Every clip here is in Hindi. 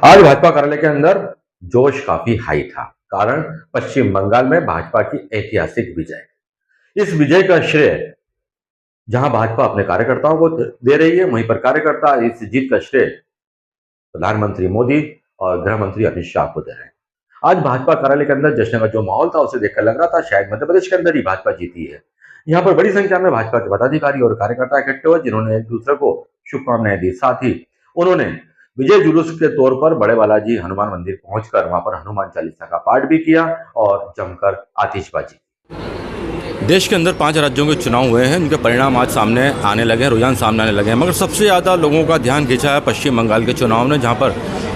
आज भाजपा कार्यालय के अंदर जोश काफी हाई था। कारण पश्चिम बंगाल में भाजपा की ऐतिहासिक विजय। इस विजय का श्रेय जहां भाजपा अपने कार्यकर्ताओं को दे रही है, वहीं पर कार्यकर्ता इस जीत का श्रेय प्रधानमंत्री मोदी और गृह मंत्री अमित शाह को दे रहे हैं। आज भाजपा कार्यालय के अंदर जश्न का जो माहौल था उसे देखकर लग रहा था शायद मध्य प्रदेश के अंदर ही भाजपा जीती है। यहाँ पर बड़ी संख्या में भाजपा के पदाधिकारी और कार्यकर्ता इकट्ठे हुए, जिन्होंने एक दूसरे को शुभकामनाएं दी। साथ ही उन्होंने विजय जुलूस के तौर पर बड़े बालाजी हनुमान मंदिर पहुंचकर वहां पर हनुमान चालीसा का पाठ भी किया और जमकर आतिशबाजी। देश के अंदर 5 राज्यों के चुनाव हुए हैं, उनके परिणाम आज सामने आने लगे हैं, रुझान सामने आने लगे हैं। मगर सबसे ज़्यादा लोगों का ध्यान खींचा है पश्चिम बंगाल के चुनाव ने, जहां पर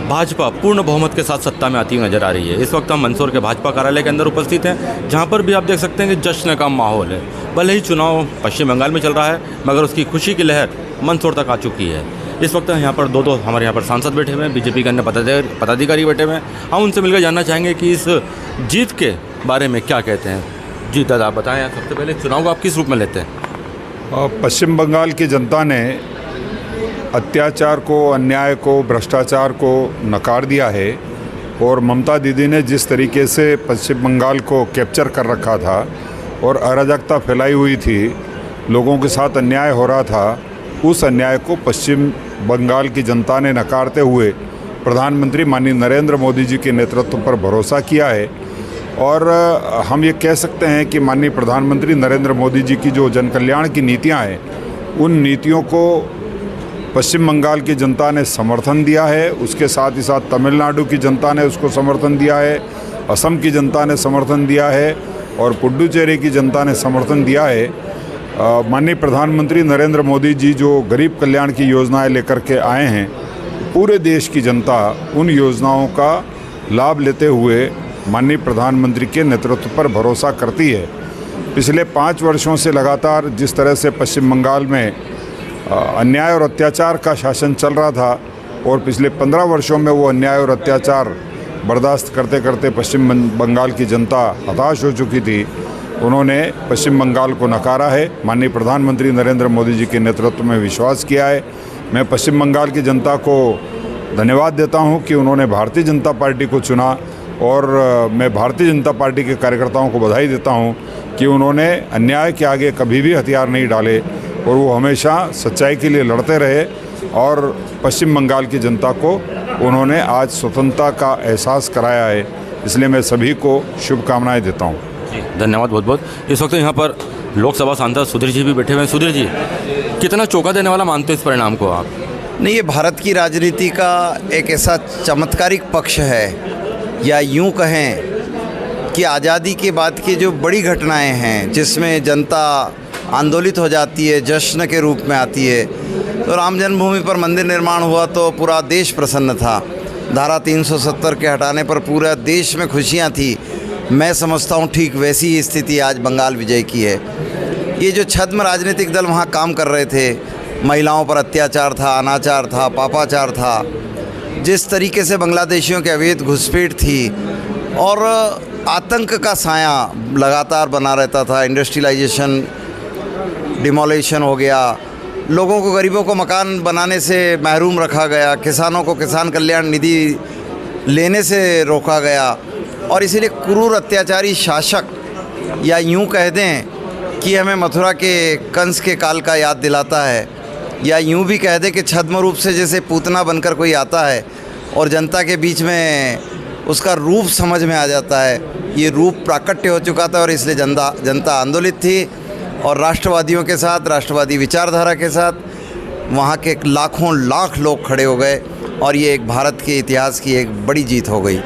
भाजपा पूर्ण बहुमत के साथ सत्ता में आती हुई नजर आ रही है। इस वक्त हम मंदसौर के भाजपा कार्यालय के अंदर उपस्थित हैं, जहां पर भी आप देख सकते हैं कि जश्न का माहौल है। भले ही चुनाव पश्चिम बंगाल में चल रहा है, मगर उसकी खुशी की लहर मंदसौर तक आ चुकी है। इस वक्त यहाँ पर दो हमारे यहाँ पर सांसद बैठे हुए हैं, बीजेपी के अन्य पदाधिकारी बैठे हुए हैं। हम उनसे मिलकर जानना चाहेंगे कि इस जीत के बारे में क्या कहते हैं। जी दादा, आप बताएं, सबसे पहले चुनाव को आप किस रूप में लेते हैं? पश्चिम बंगाल की जनता ने अत्याचार को, अन्याय को, भ्रष्टाचार को नकार दिया है और ममता दीदी ने जिस तरीके से पश्चिम बंगाल को कैप्चर कर रखा था और अराजकता फैलाई हुई थी, लोगों के साथ अन्याय हो रहा था, उस अन्याय को पश्चिम बंगाल की जनता ने नकारते हुए प्रधानमंत्री माननीय नरेंद्र मोदी जी के नेतृत्व पर भरोसा किया है। और हम ये कह सकते हैं कि माननीय प्रधानमंत्री नरेंद्र मोदी जी की जो जन कल्याण की नीतियां हैं, उन नीतियों को पश्चिम बंगाल की जनता ने समर्थन दिया है। उसके साथ ही साथ तमिलनाडु की जनता ने उसको समर्थन दिया है, असम की जनता ने समर्थन दिया है और पुडुचेरी की जनता ने समर्थन दिया है। माननीय प्रधानमंत्री नरेंद्र मोदी जी जो गरीब कल्याण की योजनाएं लेकर के आए हैं, पूरे देश की जनता उन योजनाओं का लाभ लेते हुए माननीय प्रधानमंत्री के नेतृत्व पर भरोसा करती है। पिछले 5 वर्षों से लगातार जिस तरह से पश्चिम बंगाल में अन्याय और अत्याचार का शासन चल रहा था और पिछले 15 वर्षों में वो अन्याय और अत्याचार बर्दाश्त करते करते पश्चिम बंगाल की जनता हताश हो चुकी थी, उन्होंने पश्चिम बंगाल को नकारा है। माननीय प्रधानमंत्री नरेंद्र मोदी जी के नेतृत्व में विश्वास किया है। मैं पश्चिम बंगाल की जनता को धन्यवाद देता हूं कि उन्होंने भारतीय जनता पार्टी को चुना और मैं भारतीय जनता पार्टी के कार्यकर्ताओं को बधाई देता हूं कि उन्होंने अन्याय के आगे कभी भी हथियार नहीं डाले और वो हमेशा सच्चाई के लिए लड़ते रहे और पश्चिम बंगाल की जनता को उन्होंने आज स्वतंत्रता का एहसास कराया है। इसलिए मैं सभी को शुभकामनाएं देता हूं। धन्यवाद बहुत बहुत। इस वक्त यहाँ पर लोकसभा सांसद सुधीर जी भी बैठे हुए हैं। सुधीर जी, कितना चौंका देने वाला मानते हैं इस परिणाम को आप? नहीं, ये भारत की राजनीति का एक ऐसा चमत्कारिक पक्ष है, या यूं कहें कि आज़ादी के बाद की जो बड़ी घटनाएं हैं जिसमें जनता आंदोलित हो जाती है, जश्न के रूप में आती है। तो राम जन्मभूमि पर मंदिर निर्माण हुआ तो पूरा देश प्रसन्न था। धारा 370 के हटाने पर पूरा देश में खुशियां थी। मैं समझता हूं ठीक वैसी ही स्थिति आज बंगाल विजय की है। ये जो छद्म राजनीतिक दल वहाँ काम कर रहे थे, महिलाओं पर अत्याचार था, अनाचार था, पापाचार था, जिस तरीके से बांग्लादेशियों के अवैध घुसपैठ थी और आतंक का साया लगातार बना रहता था, इंडस्ट्रियलाइजेशन, डिमोलेशन हो गया, लोगों को, गरीबों को मकान बनाने से महरूम रखा गया, किसानों को किसान कल्याण निधि लेने से रोका गया और इसीलिए क्रूर अत्याचारी शासक, या यूं कह दें कि हमें मथुरा के कंस के काल का याद दिलाता है, या यूं भी कह दें कि छद्म रूप से जैसे पूतना बनकर कोई आता है और जनता के बीच में उसका रूप समझ में आ जाता है। ये रूप प्राकट्य हो चुका था और इसलिए जनता आंदोलित थी और राष्ट्रवादियों के साथ, राष्ट्रवादी विचारधारा के साथ वहाँ के लाखों लाख लोग खड़े हो गए और ये एक भारत के इतिहास की एक बड़ी जीत हो गई।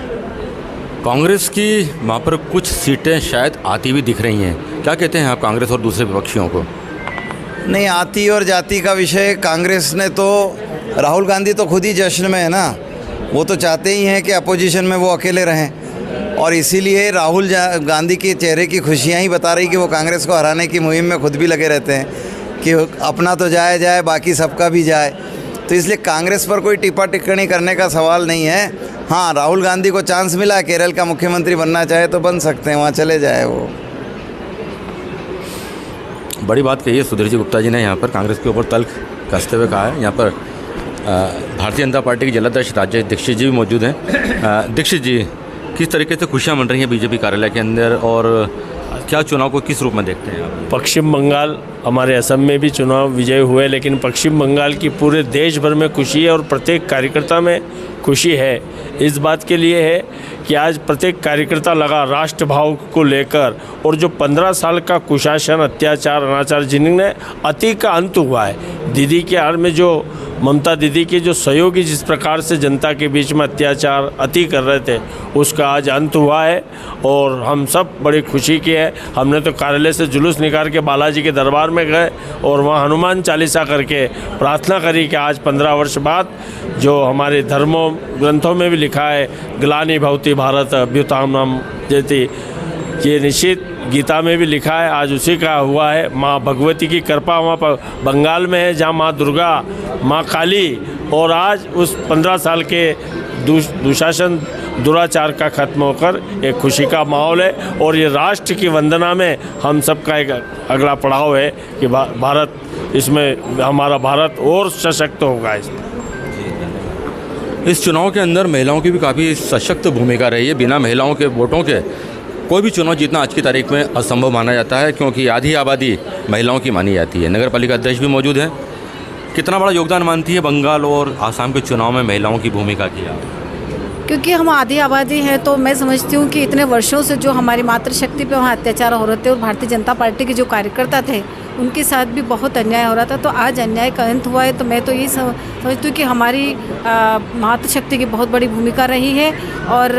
कांग्रेस की वहाँ पर कुछ सीटें शायद आती हुई दिख रही हैं, क्या कहते हैं आप कांग्रेस और दूसरे विपक्षियों को? नहीं, आती और जाति का विषय, कांग्रेस ने तो, राहुल गांधी तो खुद ही जश्न में है ना, वो तो चाहते ही हैं कि अपोजिशन में वो अकेले रहें और इसीलिए राहुल गांधी के चेहरे की खुशियां ही बता रही कि वो कांग्रेस को हराने की मुहिम में खुद भी लगे रहते हैं कि अपना तो जाए बाकी सबका भी जाए। तो इसलिए कांग्रेस पर कोई टिप्पा टिप्पणी करने का सवाल नहीं है। हाँ, राहुल गांधी को चांस मिला, केरल का मुख्यमंत्री बनना चाहे तो बन सकते हैं, वहाँ चले जाए। वो बड़ी बात कही है सुधीर जी गुप्ता जी ने यहाँ पर कांग्रेस के ऊपर तल्ख कसते हुए कहा है। यहाँ पर भारतीय जनता पार्टी के जिलाध्यक्ष राजेश दीक्षित जी भी मौजूद हैं। दीक्षित जी, किस तरीके से खुशियां मन रही हैं बीजेपी कार्यालय के अंदर और क्या चुनाव को किस रूप में देखते हैं आप? पश्चिम बंगाल, हमारे असम में भी चुनाव विजय हुए, लेकिन पश्चिम बंगाल की पूरे देश भर में खुशी है और प्रत्येक कार्यकर्ता में खुशी है। इस बात के लिए है कि आज प्रत्येक कार्यकर्ता लगा राष्ट्रभाव को लेकर, और जो 15 साल का कुशासन, अत्याचार, अनाचार जिन्हें अति का अंत हुआ है। दीदी के आड़ में जो ममता दीदी के जो सहयोगी जिस प्रकार से जनता के बीच में अत्याचार अति कर रहे थे, उसका आज अंत हुआ है और हम सब बड़ी खुशी की है। हमने तो कार्यालय से जुलूस निकाल के बालाजी के दरबार में गए और वहाँ हनुमान चालीसा करके प्रार्थना करी कि आज 15 वर्ष बाद जो हमारे धर्मों ग्रंथों में भी लिखा है, ग्लानि भवति भारत अभ्युत्थानम् जयति, ये निश्चित गीता में भी लिखा है, आज उसी का हुआ है। माँ भगवती की कृपा वहाँ पर बंगाल में है, जहाँ माँ दुर्गा, माँ काली, और आज उस 15 साल के दुशासन, दुराचार का खत्म होकर एक खुशी का माहौल है। और ये राष्ट्र की वंदना में हम सबका एक अगला पड़ाव है कि भारत, इसमें हमारा भारत और सशक्त होगा। इस चुनाव के अंदर महिलाओं की भी काफ़ी सशक्त भूमिका रही है। बिना महिलाओं के वोटों के कोई भी चुनाव जीतना आज की तारीख में असंभव माना जाता है, क्योंकि आधी आबादी महिलाओं की मानी जाती है। नगर पालिका अध्यक्ष भी मौजूद हैं। कितना बड़ा योगदान मानती है बंगाल और आसाम के चुनाव में महिलाओं की भूमिका की आप? क्योंकि हम आधी आबादी हैं, तो मैं समझती हूँ कि इतने वर्षों से जो हमारी मातृशक्ति पे वहाँ अत्याचार हो रहे थे और भारतीय जनता पार्टी के जो कार्यकर्ता थे उनके साथ भी बहुत अन्याय हो रहा था, तो आज अन्याय का अंत हुआ है। तो मैं तो यही समझती हूँ कि हमारी मातृशक्ति की बहुत बड़ी भूमिका रही है और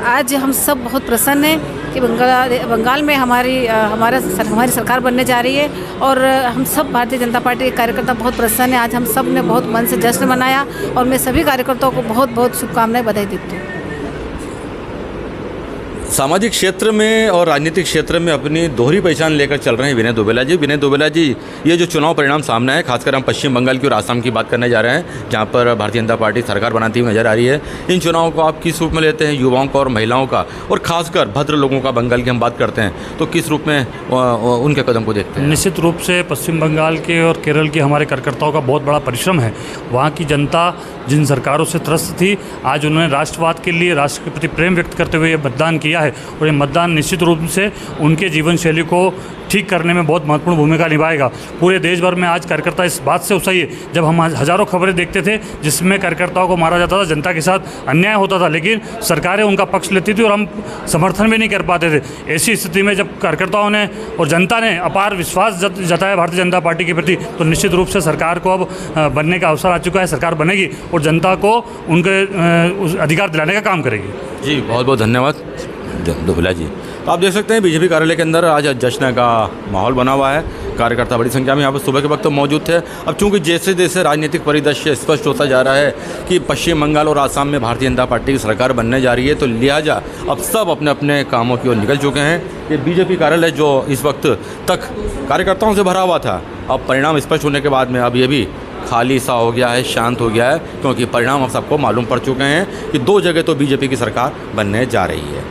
आज हम सब बहुत प्रसन्न हैं कि बंगाल में हमारी सरकार बनने जा रही है और हम सब भारतीय जनता पार्टी के कार्यकर्ता बहुत प्रसन्न हैं। आज हम सब ने बहुत मन से जश्न मनाया और मैं सभी कार्यकर्ताओं को बहुत बहुत शुभकामनाएं, बधाई देती हूँ। सामाजिक क्षेत्र में और राजनीतिक क्षेत्र में अपनी दोहरी पहचान लेकर चल रहे हैं विनय दुबेला जी। विनय दुबेला जी, ये जो चुनाव परिणाम सामने है, खासकर हम पश्चिम बंगाल की और आसाम की बात करने जा रहे हैं, जहां पर भारतीय जनता पार्टी सरकार बनाती हुई नजर आ रही है। इन चुनावों को आप किस रूप में लेते हैं, युवाओं का और महिलाओं का, और खासकर भद्र लोगों का बंगाल की हम बात करते हैं, तो किस रूप में उनके कदम को देखते हैं? निश्चित रूप से पश्चिम बंगाल के और केरल के हमारे कार्यकर्ताओं का बहुत बड़ा परिश्रम है। वहाँ की जनता जिन सरकारों से त्रस्त थी, आज उन्होंने राष्ट्रवाद के लिए, राष्ट्र के प्रति प्रेम व्यक्त करते हुए ये मतदान किया है और ये मतदान निश्चित रूप से उनके जीवन शैली को ठीक करने में बहुत महत्वपूर्ण भूमिका निभाएगा। पूरे देश भर में आज कार्यकर्ता इस बात से उत्साही है। जब हम हज़ारों खबरें देखते थे जिसमें कार्यकर्ताओं को मारा जाता था, जनता के साथ अन्याय होता था, लेकिन सरकारें उनका पक्ष लेती थी और हम समर्थन भी नहीं कर पाते थे। ऐसी स्थिति में जब कार्यकर्ताओं ने और जनता ने अपार विश्वास जताया भारतीय जनता पार्टी के प्रति, तो निश्चित रूप से सरकार को अब बनने का अवसर आ चुका है। सरकार बनेगी और जनता को उनके अधिकार दिलाने का काम करेगी। जी, बहुत बहुत धन्यवाद दुबेला जी। तो आप देख सकते हैं बीजेपी कार्यालय के अंदर आज जश्न का माहौल बना हुआ है। कार्यकर्ता बड़ी संख्या में यहाँ पर सुबह के वक्त मौजूद थे। अब चूंकि जैसे जैसे राजनीतिक परिदृश्य स्पष्ट होता जा रहा है कि पश्चिम बंगाल और आसाम में भारतीय जनता पार्टी की सरकार बनने जा रही है, तो लिहाजा अब सब अपने अपने कामों की ओर निकल चुके हैं। ये बीजेपी कार्यालय जो इस वक्त तक कार्यकर्ताओं से भरा हुआ था, अब परिणाम स्पष्ट होने के बाद में अब ये भी खाली सा हो गया है, शांत हो गया है, क्योंकि परिणाम अब सबको मालूम पड़ चुके हैं कि 2 जगह तो बीजेपी की सरकार बनने जा रही है।